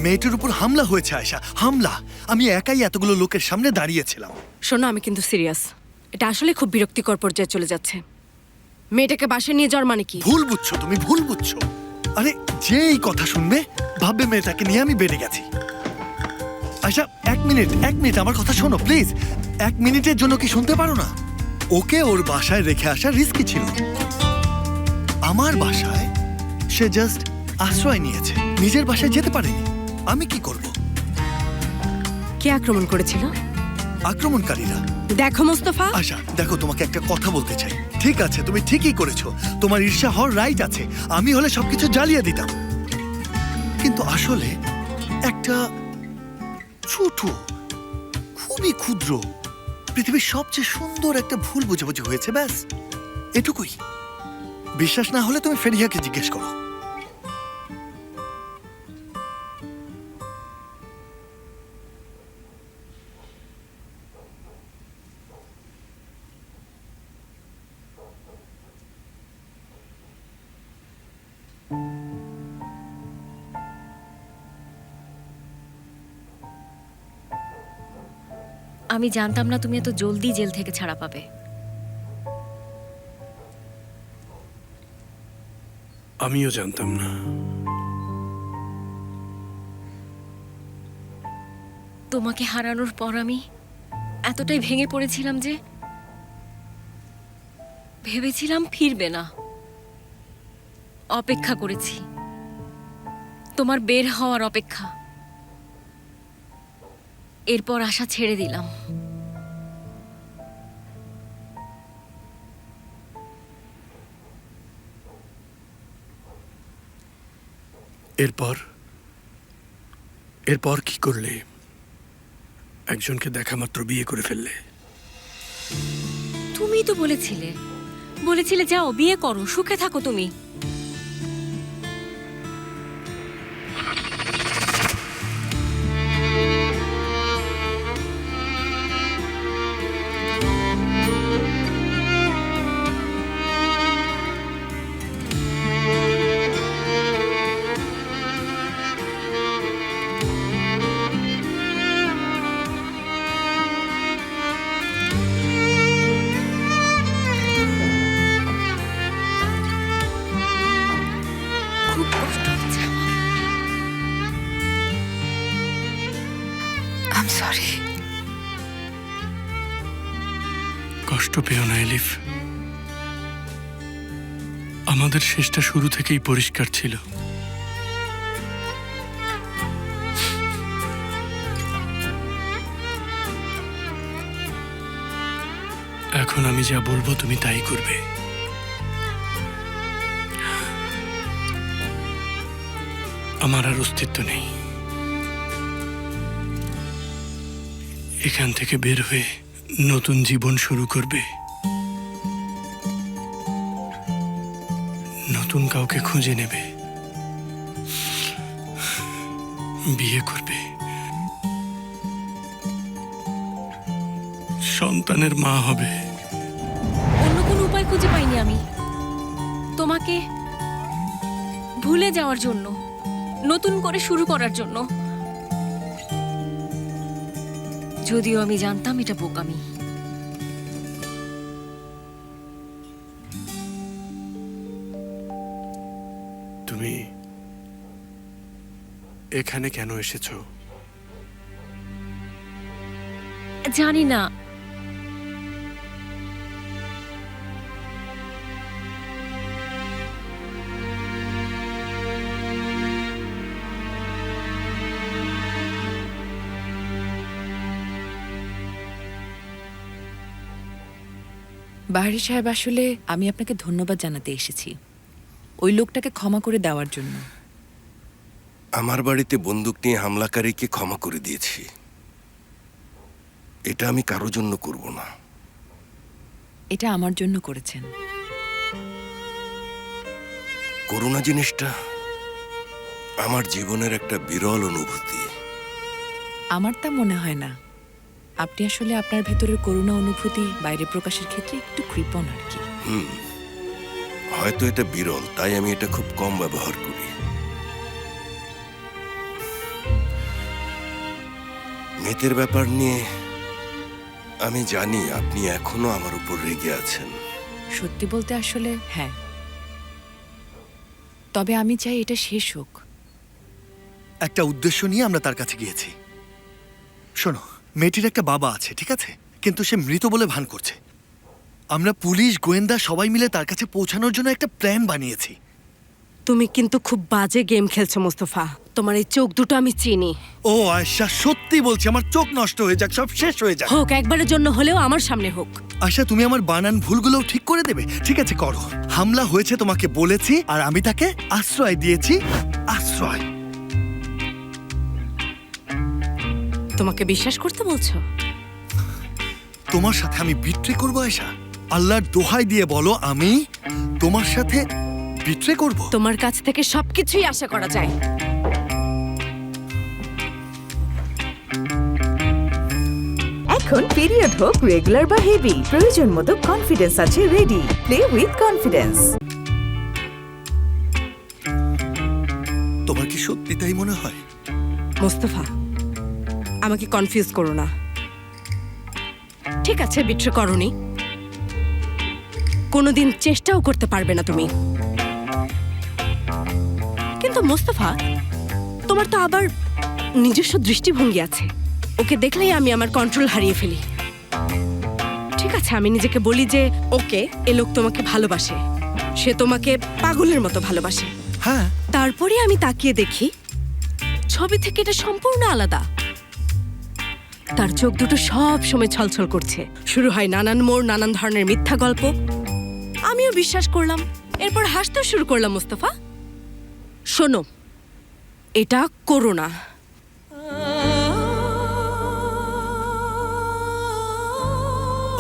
মেয়েটার উপর হামলা হয়েছে আয়শা, হামলা। আমি একাই এতগুলো লোকের সামনে দাঁড়িয়েছিলাম। শোনো, আমি কিন্তু সিরিয়াস। এটা আসলে খুব বিরক্তিকর পর্যায়ে চলে যাচ্ছে। মেয়েটাকে বাসায় নিয়ে যাওয়ার মানে কি? ভুল বুঝছো, তুমি ভুল বুঝছো। আরে যে এই কথা শুনবে ভাববে মেয়েটাকে নিয়ে আমি বেড়ে গেছি। আয়শা, এক মিনিট আমার কথা শোনো প্লিজ। 1 মিনিটের জন্য কি শুনতে পারো না? ওকে ওর বাসায় রেখে আসা রিস্কি ছিল। আমার বাসায় সে জাস্ট আশ্রয় নিয়েছে, নিজের বাসায় যেতে পারেনি। আমি কি করব? কে আক্রমণ করেছিল? আক্রমণকারীরা। দেখো মোস্তফা, আশা দেখো, তোমাকে একটা কথা বলতে চাই। ঠিক আছে, তুমি ঠিকই করেছো, তোমার ঈর্ষা হওয়ার রাইট আছে। আমি হলে সবকিছু জ্বালিয়ে দিতাম, কিন্তু আসলে একটা ছোট, খুবই ক্ষুদ্র, পৃথিবীর সবচেয়ে সুন্দর একটা ভুল বোঝাবুঝি হয়েছে, ব্যাস এটুকুই। বিশ্বাস না হলে তুমি ফেরিয়াকে জিজ্ঞেস করো। আমি জানতাম না তুমি এত জলদি জেল থেকে ছাড়া পাবে। আমিও জানতাম না। তোমাকে হারানোর পর আমি এতটাই ভেঙে পড়েছিলাম যে ভেবেছিলাম ফিরবে না। অপেক্ষা করেছি, তোমার বের হওয়ার অপেক্ষা। এরপর আশা ছেড়ে দিলাম। এরপর কি করলে? একজনকে দেখা মাত্র বিয়ে করে ফেললে। তুমিই তো বলেছিলে যাও বিয়ে করো, সুখে থাকো তুমি। খুব কষ্ট হচ্ছে আমার। I am sorry. কষ্ট পেও না এলিফ, আমাদের শেষটা শুরু থেকেই পরিষ্কার ছিল। এখন আমি যা বলবো তুমি তাই করবে। আমার আর অস্তিত্ব নেই। এখান থেকে বের হয়ে নতুন জীবন শুরু করবে, নতুন কাউকে খুঁজে নেবে, বিয়ে করবে, সন্তানের মা হবে। অন্য কোনো উপায় খুঁজে পাইনি আমি তোমাকে ভুলে যাওয়ার জন্য, নতুন করে শুরু করার জন্য। যদিও আমি জানতাম এটা বোকামি। তুমি এখানে কেন এসেছো? জানি না, বাহারি সাহেব, আসলে আমি আপনাকে ধন্যবাদ জানাতে এসেছি ওই লোকটাকে ক্ষমা করে দেওয়ার জন্য। আমার বাড়িতে বন্দুক নিয়ে হামলাকারীকে ক্ষমা করে দিয়েছি। এটা আমি কারো জন্য করব না। এটা আমার জন্য করেছেন। করুণা জিনিসটা আমার জীবনের একটা বিরল অনুভূতি। আমার তা মনে হয় না। আপনি আসলে আপনার ভেতরের করুণা অনুভূতি বাইরে প্রকাশের ক্ষেত্রে একটু কৃপণ আর কি। হয়তো এটা বিরল, তাই আমি এটা খুব কম ব্যবহার করি। মেয়েদের ব্যাপার নিয়ে আমি জানি আপনি এখনো আমার উপর রেগে আছেন। সত্যি বলতে আসলে হ্যাঁ, তবে আমি চাই এটা শেষ হোক। একটা উদ্দেশ্য নিয়ে আমরা তার কাছে গিয়েছি। শোনো, মেয়েটির একটা বাবা আছে, ঠিক আছে, কিন্তু সে মৃত বলে ভান করছে। আমরা পুলিশ, গোয়েন্দা সবাই মিলে তার কাছে পৌঁছানোর জন্য একটা প্ল্যান বানিয়েছি। তুমি কিন্তু খুব বাজে গেম খেলছো মোস্তফা। তোমার এই চোখ দুটো আমি চিনি। ও আয়শা, সত্যি বলছি, আমার চোখ নষ্ট হয়ে যাক, সব শেষ হয়ে যাক। হোক, একবারের জন্য হলেও আমার সামনে হোক। আয়শা, তুমি আমার বানান ভুলগুলোও ঠিক করে দেবে? ঠিক আছে, করো। হামলা হয়েছে তোমাকে বলেছি, আর আমি তাকে আশ্রয় দিয়েছি। আশ্রয়। তোমাকে বিশ্বাস করতে বলছো? তোমার সাথে আমি বিট্রে করবো আয়শা? আল্লাহর দোহাই দিয়ে বলো, আমি তোমার সাথে বিট্রে করব? তোমার কাছ থেকে সবকিছুই আশা করা যায়। এখন পিরিয়ড হোক রেগুলার বা হেভি, প্রয়োজন মতো কনফিডেন্স আছে রেডি। Play with confidence. তোমার কি সত্যি তাই মনে হয়? মোস্তফা, আমাকে কনফিউজ করো না। ঠিক আছে, বিট্রে করনি, কোনোদিন চেষ্টাও করতে পারবে না তুমি। কিন্তু মোস্তফা, তোমার তো আবার নিজস্ব দৃষ্টিভঙ্গি আছে। ওকে দেখলেই আমি আমার কন্ট্রোল হারিয়ে ফেলি। ঠিক আছে, আমি নিজেকে বলি যে ওকে, এ লোক তোমাকে ভালোবাসে, সে তোমাকে পাগলের মতো ভালোবাসে। হ্যাঁ, তারপরে আমি তাকিয়ে দেখি ছবি থেকে এটা সম্পূর্ণ আলাদা। তার চোখ দুটো সব সময় ছলছল করছে। শুরু হয় নানান মোড়, নানান ধরনের মিথ্যা গল্প। আমিও বিশ্বাস করলাম, এরপর হাসতেও শুরু করলাম। মোস্তফা, শোনো, এটা করো না।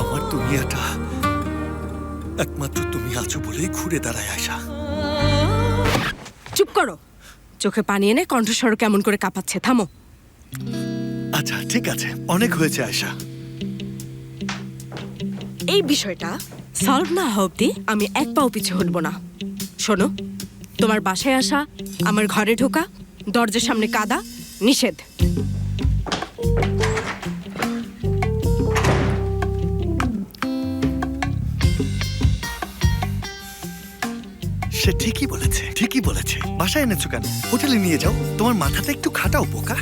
আমার দুনিয়াটা একমাত্র তুমি আছো বলেই ঘুরে দাঁড়ায় আয়শা। চুপ করো। চোখে পানি এনে কণ্ঠস্বর কেমন করে কাঁপাচ্ছে, থামো। আচ্ছা ঠিক আছে, অনেক হয়েছে আয়শা। এই বিষয়টা সলভ না হওয়া অব্দি আমি এক পাও পিছু হটব না। শোনো, তোমার বাসায় আসা, আমার ঘরে ঢোকা, দরজার সামনে কাদা নিষেধ। সে ঠিকই বলেছে, ঠিকই বলেছে। বাসায় এনেছো কেন? হোটেলে নিয়ে যাও, তোমার মাথাটা একটু খাটাও বোকা।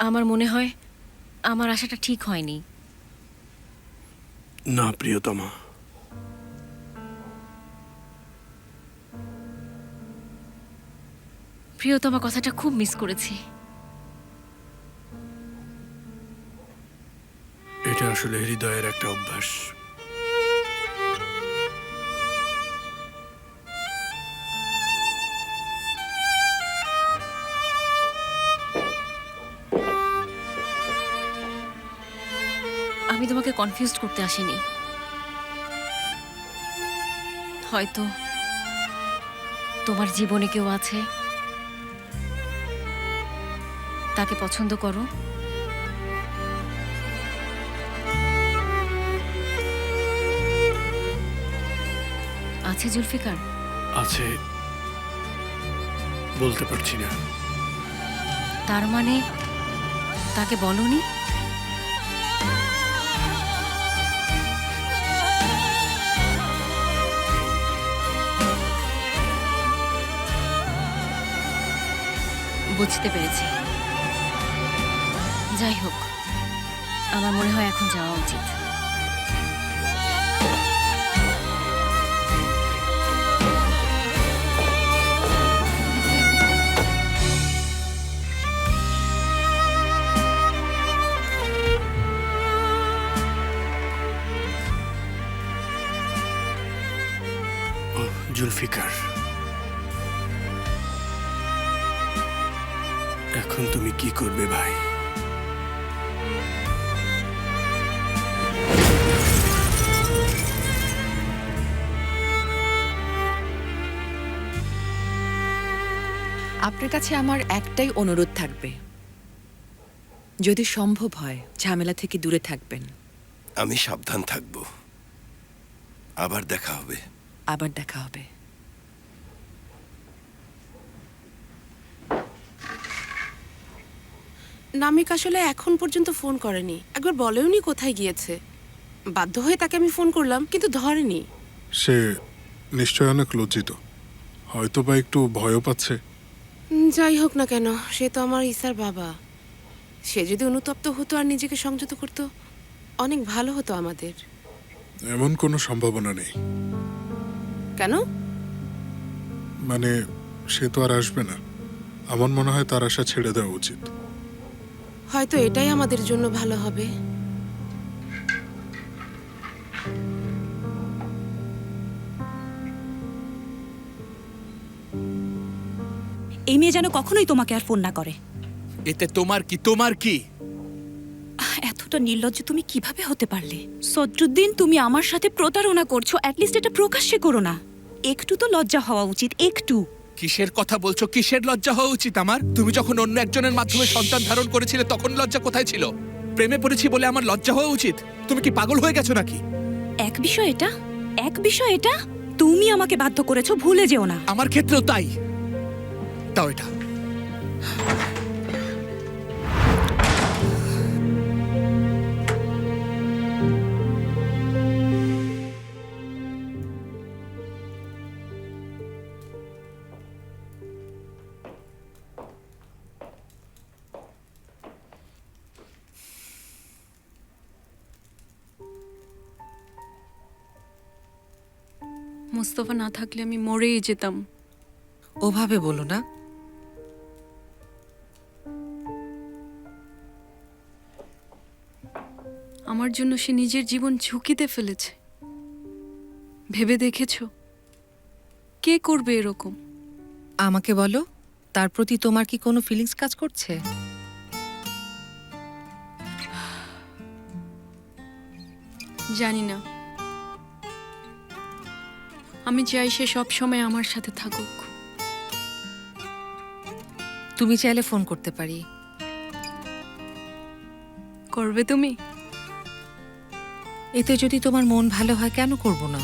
আমার মনে হয় আমার আশাটা ঠিক হয়নি। না প্রিয়তমা, প্রিয়তমা কথাটা খুব মিস করেছি। এটা আসলে হৃদয়ের একটা অভ্যাস। আমি তোমাকে কনফিউজ করতে আসিনি। হয়তো তোমার জীবনে কেউ আছে, তাকে পছন্দ করো। আছে জুলফিকার? আছে, বলতে পারছি না। তার মানে তাকে বলনি? বুঝতে পেরেছি। যাই হোক, আমার মনে হয় এখন যাওয়া উচিত। জুলফিকার, এখন তুমি কি করবে ভাই? আপনার কাছে আমার একটাই অনুরোধ থাকবে, যদি সম্ভব হয় ঝামেলা থেকে দূরে থাকবেন। আমি সাবধান থাকব। আবার দেখা হবে। আবার দেখা হবে। নামিক আসলে এখন পর্যন্ত ফোন করেনি, একবার বলেওনি কোথায় গিয়েছে। বাধ্য হয়ে তাকে আমি ফোন করলাম, কিন্তু ধরেনি। সে নিশ্চয় অনেক লজ্জিত, হয়তো বা একটু ভয়ও পাচ্ছে। যাই হোক না কেন, সে তো আমার ইসার বাবা। সে যদি অনুতপ্ত হতো আর নিজেকে সংযত করতো, অনেক ভালো হতো আমাদের। এমন কোনো সম্ভাবনা নেই। কেন? মানে সে তো আর আসবে না। আমার মনে হয় তার আশা ছেড়ে দেওয়া উচিত। হয়তো এটাই আমাদের জন্য ভালো হবে। এই মেয়ে যেন কখনোই তোমাকে আর ফোন না করে। এতে তোমার কি? তোমার কি? এতটা নির্লজ্জ তুমি কিভাবে হতে পারলে? সদরুদ্দিন, তুমি আমার সাথে প্রতারণা করছো, অ্যাটলিস্ট এটা প্রকাশ্যে করো না। একটু তো লজ্জা হওয়া উচিত, একটু। কিসের কথা বলছো? কিসের লজ্জা হওয়া উচিত আমার? তুমি যখন অন্য একজনের মাধ্যমে সন্তান ধারণ করেছিলে তখন লজ্জা কোথায় ছিল? প্রেমে পড়েছি বলে আমার লজ্জা হওয়া উচিত? তুমি কি পাগল হয়ে গেছো নাকি? এক বিষয় এটা তুমি আমাকে বাধ্য করেছো, ভুলে যেও না। আমার ক্ষেত্রেও তাই। তাও এটা মোস্তফা না থাকলে আমি মরেই যেতাম। ওভাবে বলো না। আমার জন্য সে নিজের জীবন ঝুঁকিতে ফেলেছে। ভেবে দেখেছো কে করবে এরকম? আমাকে বলো, তার প্রতি তোমার কি কোনো ফিলিংস কাজ করছে? জানি না। আমি চাই সে সব সময় আমার সাথে থাকুক। তুমি চাইলে ফোন করতে পারি। করবে তুমি? এতে যদি তোমার মন ভালো হয়, কেন করব না?